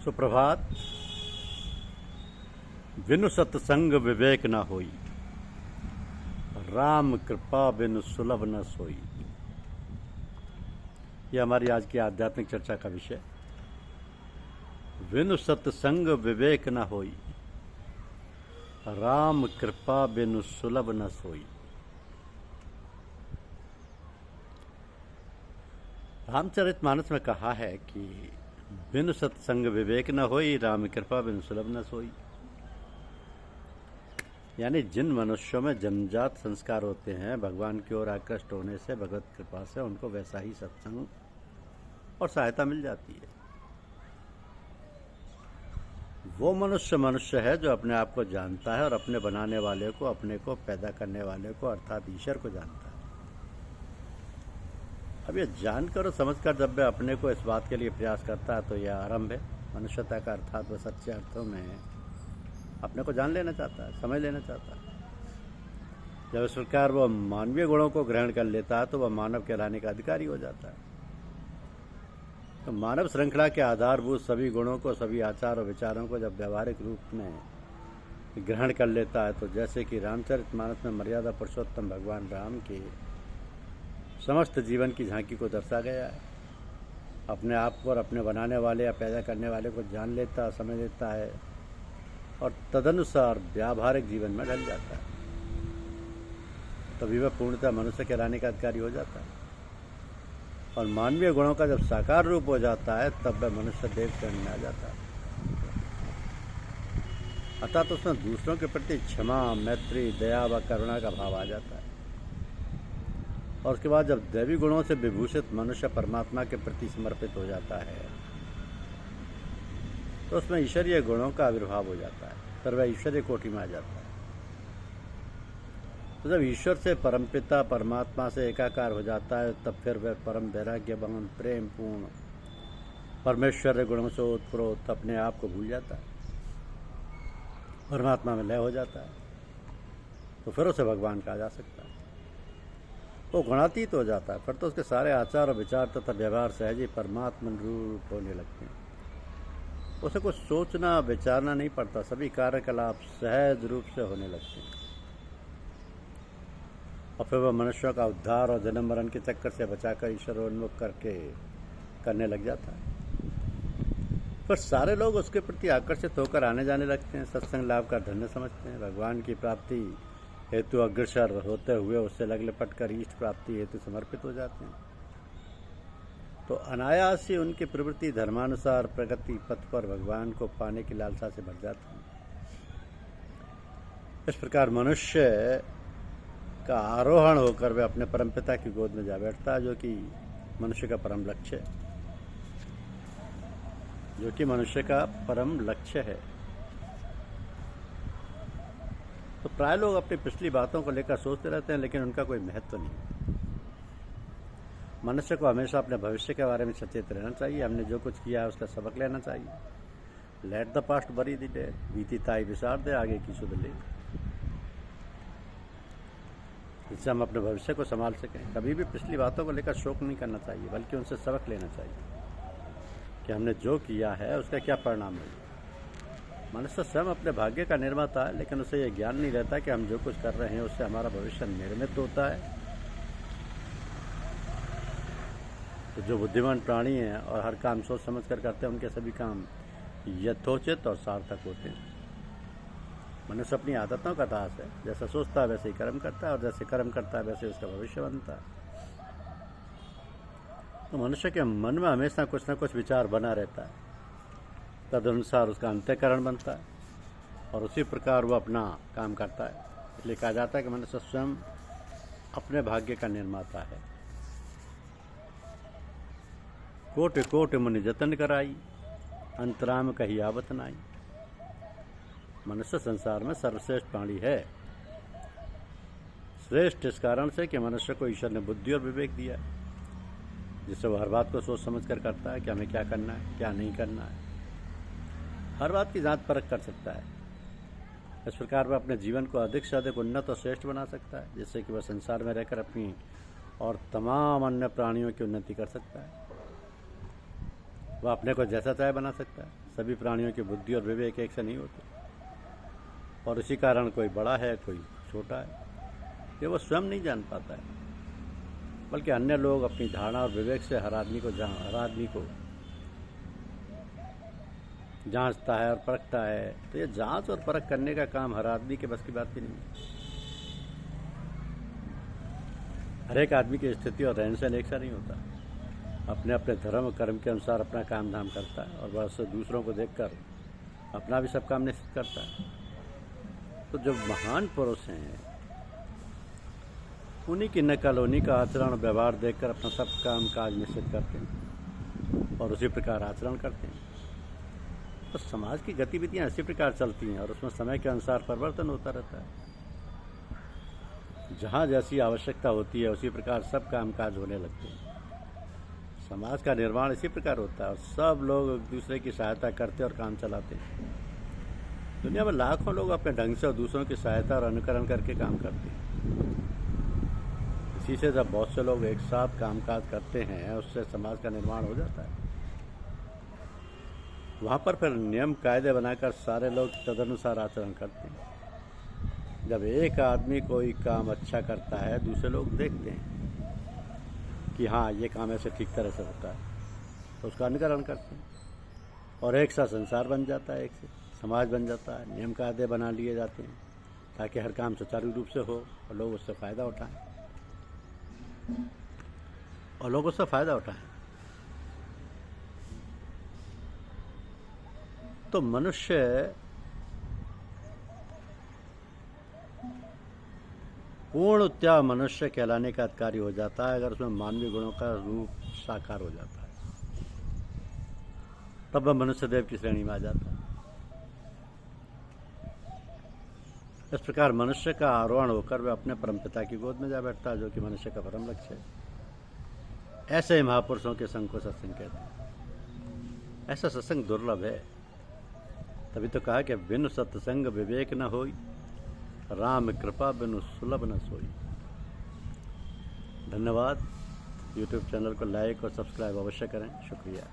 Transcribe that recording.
सुप्रभात। बिनु सत्संग विवेक न होई, राम कृपा बिनु सुलभ न सोई। यह हमारी आज की आध्यात्मिक चर्चा का विषय। बिनु सत्संग विवेक न होई, राम कृपा बिनु सुलभ न सोई। रामचरितमानस में कहा है कि बिनु सत्संग विवेक न होई, राम कृपा बिनु सुलभ न सोई। यानी जिन मनुष्यों में जन्मजात संस्कार होते हैं, भगवान की ओर आकृष्ट होने से, भगवत कृपा से उनको वैसा ही सत्संग और सहायता मिल जाती है। वो मनुष्य है जो अपने आप को जानता है और अपने बनाने वाले को, अपने को पैदा करने वाले को अर्थात ईश्वर को जानता है। अब ये जानकर और समझकर जब वह अपने को इस बात के लिए प्रयास करता है तो यह आरंभ है मनुष्यता का, अर्थात वह सच्चे अर्थों में अपने को जान लेना चाहता है, समझ लेना चाहता है। जब इस प्रकार वह मानवीय गुणों को ग्रहण कर लेता है तो वह मानव कहलाने का अधिकारी हो जाता है। तो मानव श्रृंखला के आधारभूत सभी गुणों को, सभी आचार और विचारों को जब व्यवहारिक रूप में ग्रहण कर लेता है तो जैसे कि रामचरितमानस में मर्यादा पुरुषोत्तम भगवान राम के समस्त जीवन की झांकी को दर्शा गया है। अपने आप को और अपने बनाने वाले या पैदा करने वाले को जान लेता, समझ लेता है और तदनुसार व्यावहारिक जीवन में ढल जाता है। तभी वह पूर्णतः मनुष्य कहलाने का अधिकारी हो जाता है और मानवीय गुणों का जब साकार रूप हो जाता है तब वह मनुष्य देव श्रेणी में आ जाता है। अर्थात उसमें दूसरों के प्रति क्षमा, मैत्री, दया व करुणा का भाव आ जाता है। और उसके बाद जब दैवी गुणों से विभूषित मनुष्य परमात्मा के प्रति समर्पित हो जाता है तो उसमें ईश्वरीय गुणों का आविर्भाव हो जाता है, फिर वह ईश्वरीय कोटि में आ जाता है। तो जब ईश्वर से परमपिता परमात्मा से एकाकार हो जाता है तब फिर वह परम वैराग्यवान, प्रेम पूर्ण परमेश्वर गुणों से ओतप्रोत अपने आप को भूल जाता है, परमात्मा में लय हो जाता है। तो फिर उसे भगवान कहा जा सकता है। वो गुणातीत हो जाता है। फिर तो उसके सारे आचार और विचार तथा व्यवहार सहज ही परमात्मा रूप होने लगते हैं। उसे कुछ सोचना विचारना नहीं पड़ता, सभी कार्यकलाप सहज रूप से होने लगते हैं। और फिर वह मनुष्यों का उद्धार और जन्म मरण के चक्कर से बचाकर ईश्वरोन्मुख करके करने लग जाता है। फिर सारे लोग उसके प्रति आकर्षित होकर आने जाने लगते हैं, सत्संग लाभ का धन्य समझते हैं, भगवान की प्राप्ति हेतु अग्रसर होते हुए उससे लग लिपट कर इष्ट प्राप्ति हेतु समर्पित हो जाते हैं। तो अनायास ही उनकी प्रवृत्ति धर्मानुसार प्रगति पथ पर भगवान को पाने की लालसा से भर जाती है। इस प्रकार मनुष्य का आरोहण होकर वह अपने परमपिता की गोद में जा बैठता है, जो कि मनुष्य का परम लक्ष्य है। तो प्राय लोग अपनी पिछली बातों को लेकर सोचते रहते हैं, लेकिन उनका कोई महत्व नहीं। मनुष्य को हमेशा अपने भविष्य के बारे में सचेत रहना चाहिए। हमने जो कुछ किया है उसका सबक लेना चाहिए। लेट द पास्ट बरी द डेड, बीती ताई विसार दे, आगे की सुध ले, जिससे हम अपने भविष्य को संभाल सकें। कभी भी पिछली बातों को लेकर शोक नहीं करना चाहिए, बल्कि उनसे सबक लेना चाहिए कि हमने जो किया है उसका क्या परिणाम है। मनुष्य स्वयं अपने भाग्य का निर्माता है, लेकिन उसे यह ज्ञान नहीं रहता कि हम जो कुछ कर रहे हैं उससे हमारा भविष्य निर्मित होता है। तो जो बुद्धिमान प्राणी हैं और हर काम सोच समझ कर करते हैं, उनके सभी काम यथोचित और सार्थक होते हैं। मनुष्य अपनी आदतों का दास है, जैसा सोचता है वैसे ही कर्म करता है और जैसे कर्म करता है वैसे उसका भविष्य बनता है। तो मनुष्य के मन में हमेशा कुछ न कुछ विचार बना रहता है, तदनुसार उसका अंतःकरण बनता है और उसी प्रकार वो अपना काम करता है। इसलिए कहा जाता है कि मनुष्य स्वयं अपने भाग्य का निर्माता है। कोटि कोटि मुनि जतन कराई, अंतराम कही आवत नाई। मनुष्य संसार में सर्वश्रेष्ठ प्राणी है। श्रेष्ठ इस कारण से कि मनुष्य को ईश्वर ने बुद्धि और विवेक दिया है, जिससे वह हर बात को सोच समझ कर करता है कि हमें क्या करना है, क्या नहीं करना है। हर बात की जांच परख कर सकता है। इस प्रकार वह अपने जीवन को अधिक से अधिक उन्नत और श्रेष्ठ बना सकता है, जिससे कि वह संसार में रहकर अपनी और तमाम अन्य प्राणियों की उन्नति कर सकता है। वह अपने को जैसा चाहे बना सकता है। सभी प्राणियों की बुद्धि और विवेक एक से नहीं होते, और इसी कारण कोई बड़ा है, कोई छोटा है, ये वो स्वयं नहीं जान पाता है, बल्कि अन्य लोग अपनी धारणा और विवेक से हर आदमी को जांचता है और परखता है। तो ये जांच और परख करने का काम हर आदमी के बस की बात भी नहीं है। हर एक आदमी की स्थिति और रहन सहन एक सा नहीं होता। अपने अपने धर्म और कर्म के अनुसार अपना काम धाम करता है, और वह उससे दूसरों को देखकर अपना भी सब काम निश्चित करता है। तो जो महान पुरुष हैं, उन्हीं की नकल, उन्हीं का आचरण व्यवहार देखकर अपना सब काम काज निश्चित करते हैं और उसी प्रकार आचरण करते हैं। तो समाज की गतिविधियां इसी प्रकार चलती हैं, और उसमें समय के अनुसार परिवर्तन होता रहता है। जहाँ जैसी आवश्यकता होती है उसी प्रकार सब काम काज होने लगते हैं। समाज का निर्माण इसी प्रकार होता है, और सब लोग एक दूसरे की सहायता करते और काम चलाते हैं। दुनिया में लाखों लोग अपने ढंग से और दूसरों की सहायता और अनुकरण करके काम करते हैं। इसी से जब बहुत से लोग एक साथ कामकाज करते हैं, उससे समाज का निर्माण हो जाता है। वहाँ पर फिर नियम कायदे बनाकर सारे लोग तदनुसार आचरण करते हैं। जब एक आदमी कोई काम अच्छा करता है, दूसरे लोग देखते हैं कि हाँ, ये काम ऐसे ठीक तरह से होता है, तो उसका अनुकरण करते हैं, और एक सा संसार बन जाता है, एक से समाज बन जाता है। नियम कायदे बना लिए जाते हैं ताकि हर काम सुचारू रूप से हो और लोग उससे फ़ायदा उठाएं। तो मनुष्य पूर्णतया मनुष्य कहलाने का अधिकारी हो जाता है अगर उसमें मानवीय गुणों का रूप साकार हो जाता है, तब वह मनुष्य देव की श्रेणी में आ जाता है। इस प्रकार मनुष्य का आरोहण होकर वह अपने परमपिता की गोद में जा बैठता है, जो कि मनुष्य का परम लक्ष्य है। ऐसे ही महापुरुषों के संग को सत्संग कहते हैं। ऐसा सत्संग दुर्लभ है, तभी तो कहा कि बिनु सत्संग विवेक न होई, राम कृपा बिनु सुलभ न सोई। धन्यवाद। यूट्यूब चैनल को लाइक और सब्सक्राइब अवश्य करें। शुक्रिया।